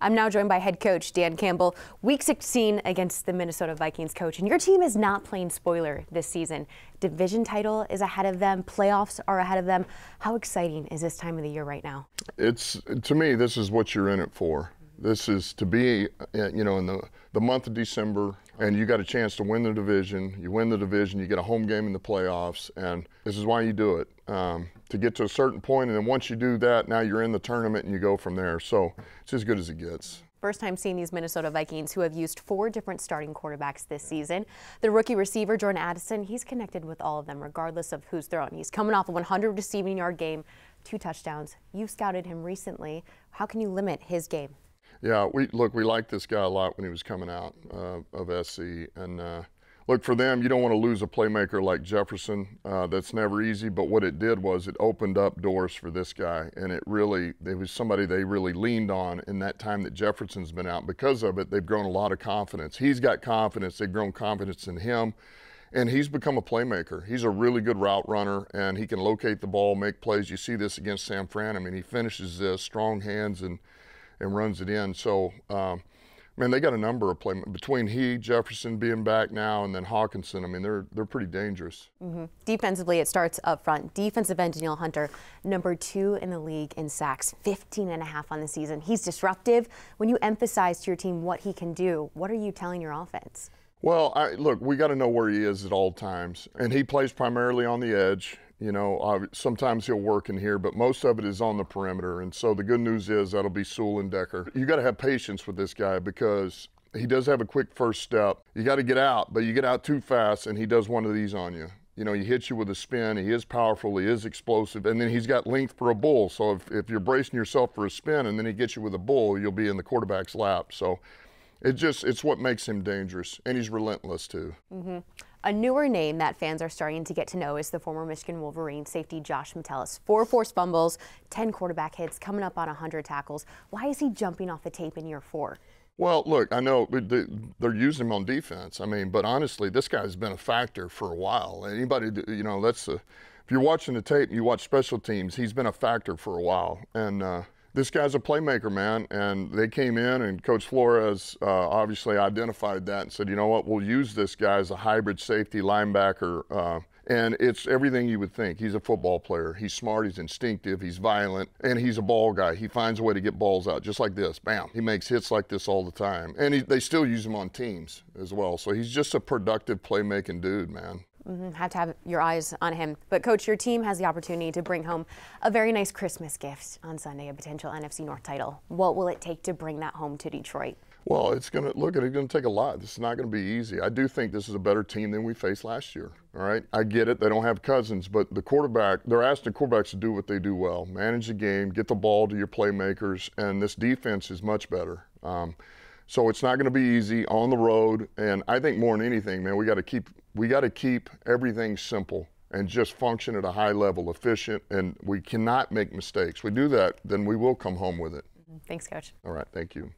I'm now joined by head coach Dan Campbell. Week 16 against the Minnesota Vikings, coach, and your team is not playing spoiler this season. Division title is ahead of them. Playoffs are ahead of them. How exciting is this time of the year right now? To me, this is what you're in it for. This is to be, in the month of December, and you got a chance to win the division. You win the division, you get a home game in the playoffs, and this is why you do it. To get to a certain point, and then once you do that, now you're in the tournament and you go from there. So it's as good as it gets. First time seeing these Minnesota Vikings, who have used 4 different starting quarterbacks this season. The rookie receiver, Jordan Addison, he's connected with all of them, regardless of who's throwing. He's coming off a 100 receiving yard game, 2 touchdowns. You've scouted him recently. How can you limit his game? Yeah, we liked this guy a lot when he was coming out of SC. And look, for them, you don't want to lose a playmaker like Jefferson. That's never easy, but what it did was it opened up doors for this guy. And it was somebody they really leaned on in that time that Jefferson's been out. Because of it, they've grown a lot of confidence. He's got confidence. They've grown confidence in him. And he's become a playmaker. He's a really good route runner, and he can locate the ball, make plays. You see this against San Fran. I mean, he finishes this, strong hands, and runs it in. So, man, they got a number of playmakers. Between Jefferson being back now, and then Hawkinson, I mean, they're pretty dangerous. Defensively, it starts up front. Defensive end Danielle Hunter, number 2 in the league in sacks, 15.5 on the season. He's disruptive. When you emphasize to your team what he can do, what are you telling your offense? Well, look, we got to know where he is at all times. And he plays primarily on the edge. Sometimes he'll work in here, but most of it is on the perimeter. And so the good news is that'll be Sewell and Decker. You got to have patience with this guy because he does have a quick first step. You got to get out, but you get out too fast and he does one of these on you. He hits you with a spin. He is powerful. He is explosive. And then he's got length for a bull. So if you're bracing yourself for a spin and then he gets you with a bull, you'll be in the quarterback's lap. So it's what makes him dangerous. And he's relentless too. A newer name that fans are starting to get to know is the former Michigan Wolverine safety Josh Metellus. 4 forced fumbles, 10 quarterback hits, coming up on 100 tackles. Why is he jumping off the tape in year 4? Well, look, I know they're using him on defense. I mean, but honestly, this guy's been a factor for a while. Anybody, if you're watching the tape and you watch special teams, he's been a factor for a while. And this guy's a playmaker, man, and they came in, and Coach Flores obviously identified that and said, you know what, we'll use this guy as a hybrid safety linebacker, and it's everything you would think. He's a football player. He's smart, he's instinctive, he's violent, and he's a ball guy. He finds a way to get balls out, just like this, bam. He makes hits like this all the time, and they still use him on teams as well, so he's just a productive playmaking dude, man. Have to have your eyes on him. But, Coach, your team has the opportunity to bring home a very nice Christmas gift on Sunday, a potential NFC North title. What will it take to bring that home to Detroit? Well, it's going to take a lot. This is not going to be easy. I do think this is a better team than we faced last year. All right, I get it. They don't have Cousins, but the quarterback, they're asking the quarterbacks to do what they do well, manage the game, get the ball to your playmakers, and this defense is much better. So it's not going to be easy on the road, and I think more than anything, man, we got to keep everything simple and just function at a high level, efficient, and we cannot make mistakes. We do that, then we will come home with it. Thanks, Coach. All right, thank you.